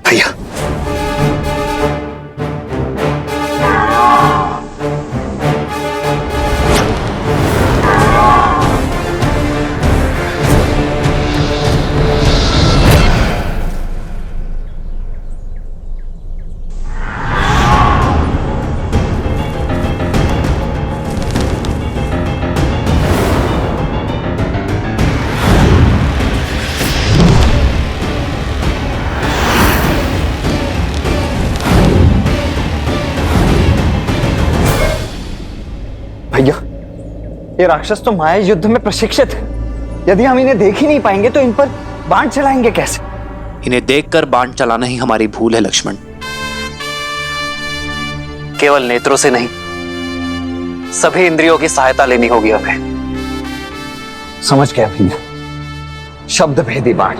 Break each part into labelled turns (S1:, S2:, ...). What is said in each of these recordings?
S1: भैया, भैया, ये राक्षस तो माया युद्ध में प्रशिक्षित है। यदि हम इन्हें देख ही नहीं पाएंगे तो इन पर बाण चलाएंगे कैसे?
S2: इन्हें देखकर बाण चलाना ही हमारी भूल है लक्ष्मण। केवल नेत्रों से नहीं, सभी इंद्रियों की सहायता लेनी होगी हमें।
S1: समझ गया भैया, शब्द भेदी बाण।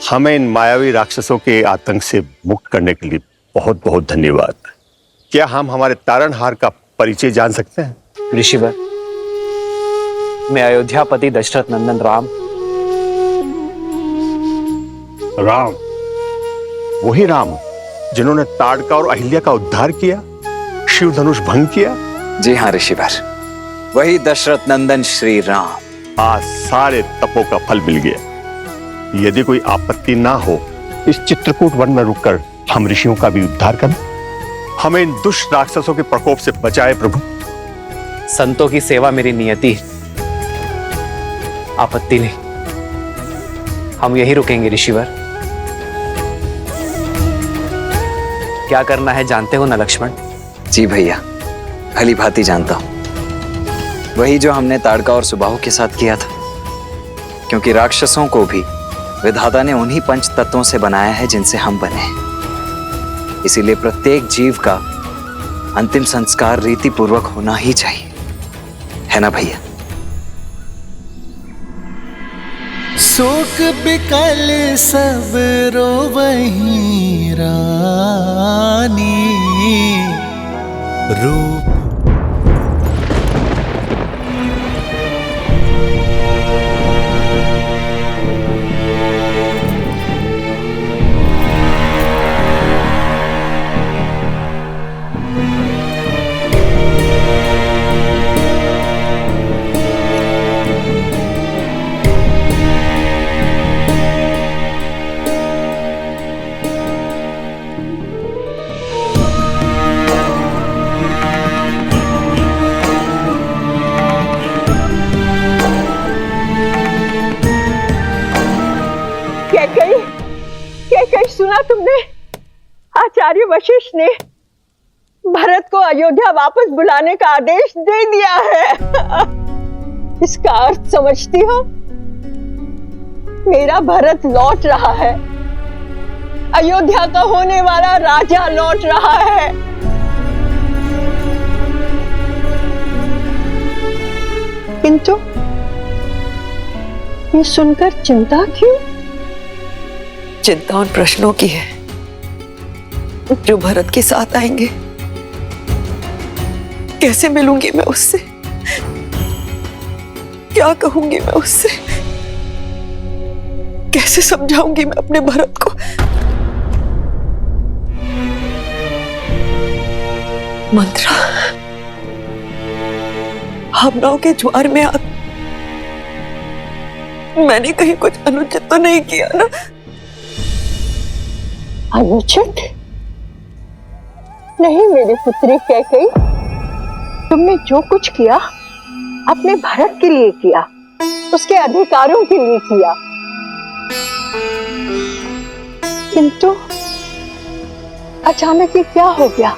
S3: हमें इन मायावी राक्षसों के आतंक से मुक्त करने के लिए बहुत बहुत धन्यवाद। क्या हम हमारे तारणहार का परिचय जान सकते हैं?
S2: ऋषिवर, मैं अयोध्यापति दशरथ नंदन राम।
S3: राम? वही राम जिन्होंने ताड़का और अहिल्या का उद्धार किया, शिव धनुष भंग किया?
S1: जी हाँ ऋषिवर, वही दशरथ नंदन श्री राम।
S3: आज सारे तपों का फल मिल गया। यदि कोई आपत्ति ना हो, इस चित्रकूट वन में रुककर हम ऋषियों का भी उद्धार करें। हमें इन दुष्ट राक्षसों के प्रकोप से बचाए प्रभु।
S2: संतों की सेवा मेरी नियति है, आपत्ति नहीं। हम यही रुकेंगे ऋषिवर। क्या करना है जानते हो ना लक्ष्मण?
S1: जी भैया, भली भांति जानता हूं। वही जो हमने ताड़का और सुबाहु के साथ किया था। क्योंकि राक्षसों को भी विधाता ने उन्हीं पंच तत्वों से बनाया है जिनसे हम बने हैं। इसीलिए प्रत्येक जीव का अंतिम संस्कार रीति पूर्वक होना ही चाहिए, है ना भैया?
S4: शोक बिकल सब रोवहीं रानी, रूप
S5: सुना तुमने? आचार्य वशिष्ठ ने भरत को अयोध्या वापस बुलाने का आदेश दे दिया है। इसका अर्थ समझती हो? मेरा भरत लौट रहा है, अयोध्या का होने वाला राजा लौट रहा है। किंतु ये सुनकर चिंता क्यों?
S6: चिंता उन प्रश्नों की है जो भरत के साथ आएंगे। कैसे मिलूंगी मैं उससे? क्या कहूंगी मैं उससे? कैसे समझाऊंगी मैं अपने भरत को? मंत्रा, भावनाओं के ज्वार में मैंने कहीं कुछ अनुचित तो नहीं किया ना?
S5: अनुचित नहीं मेरी पुत्री कैकेयी, तुमने जो कुछ किया अपने भरत के लिए किया, उसके अधिकारों के लिए किया। किंतु अचानक ये क्या हो गया?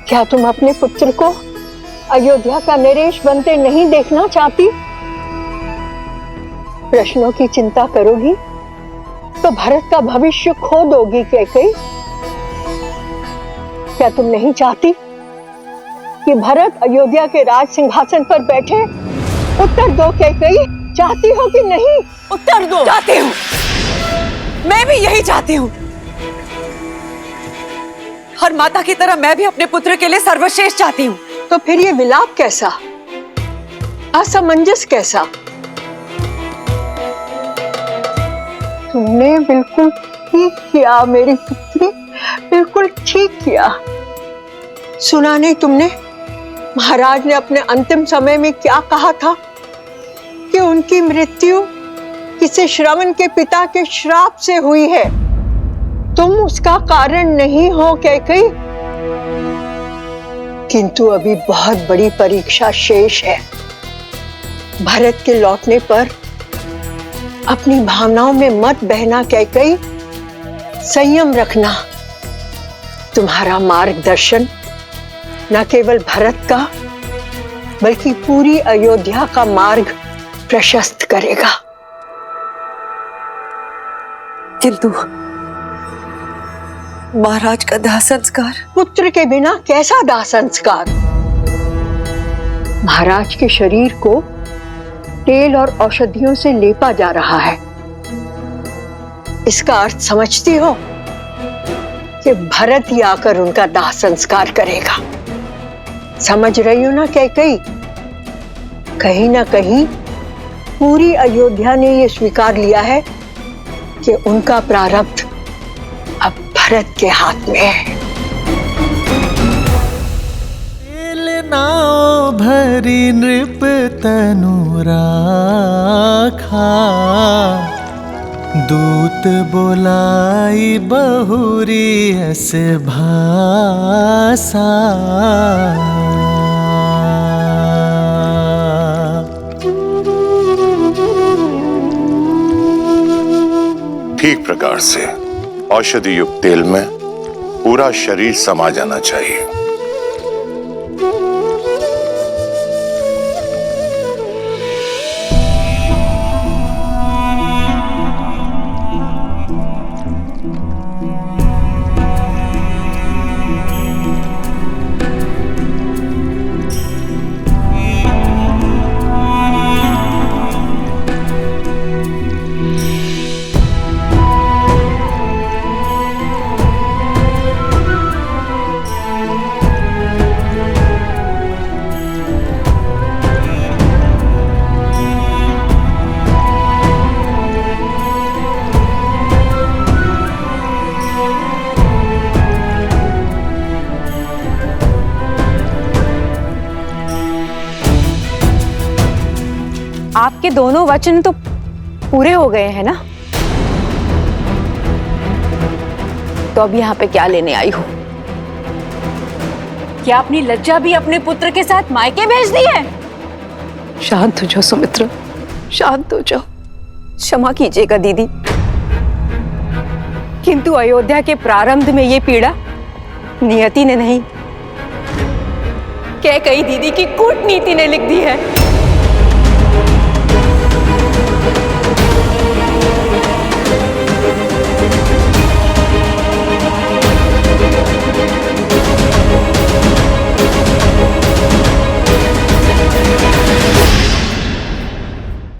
S5: क्या तुम अपने पुत्र को अयोध्या का नरेश बनते नहीं देखना चाहती? प्रश्नों की चिंता करोगी तो भरत का भविष्य खो दोगी कैकेयी। क्या तुम नहीं चाहती कि भरत अयोध्या के राज सिंहासन पर बैठे? उत्तर दो कैकेयी, चाहती हो कि नहीं?
S6: उत्तर दो। चाहती हूँ, मैं भी यही चाहती हूँ। हर माता की तरह मैं भी अपने पुत्र के लिए सर्वश्रेष्ठ चाहती हूँ।
S5: तो फिर ये विलाप कैसा, असमंजस कैसा? तुमने बिल्कुल ठीक किया मेरी पुत्री, बिल्कुल ठीक किया। सुना नहीं तुमने महाराज ने अपने अंतिम समय में क्या कहा था कि उनकी मृत्यु किसी श्रवण के पिता के श्राप से हुई है। तुम उसका कारण नहीं हो कैकेयी, किंतु अभी बहुत बड़ी परीक्षा शेष है। भरत के लौटने पर अपनी भावनाओं में मत बहना कैकेयी, संयम रखना। तुम्हारा मार्गदर्शन न केवल भरत का बल्कि पूरी अयोध्या का मार्ग प्रशस्त करेगा।
S6: किंतु महाराज का दाह संस्कार?
S5: पुत्र के बिना कैसा दाह संस्कार? महाराज के शरीर को तेल और औषधियों से लेपा जा रहा है। इसका अर्थ समझती हो कि भरत ही आकर उनका दाह संस्कार करेगा। समझ रही हो ना कैकेयी? कहीं ना कहीं पूरी अयोध्या ने यह स्वीकार लिया है कि उनका प्रारब्ध अब भरत के हाथ में है।
S4: नाव भरी नृप तनु राखा, दूत बोलाई बहुरी अस भाषा।
S7: ठीक प्रकार से औषधि युक्त तेल में पूरा शरीर समा जाना चाहिए।
S8: आपके दोनों वचन तो पूरे हो गए हैं ना? तो अब यहाँ पे क्या लेने आई हो? क्या अपनी लज्जा भी अपने पुत्र के साथ मायके भेज दी है?
S6: शांत हो जाओ सुमित्रा, शांत हो जाओ। क्षमा कीजिएगा दीदी, किंतु अयोध्या के प्रारंभ में ये पीड़ा नियति ने नहीं, कैकेयी दीदी की कूटनीति ने लिख दी है।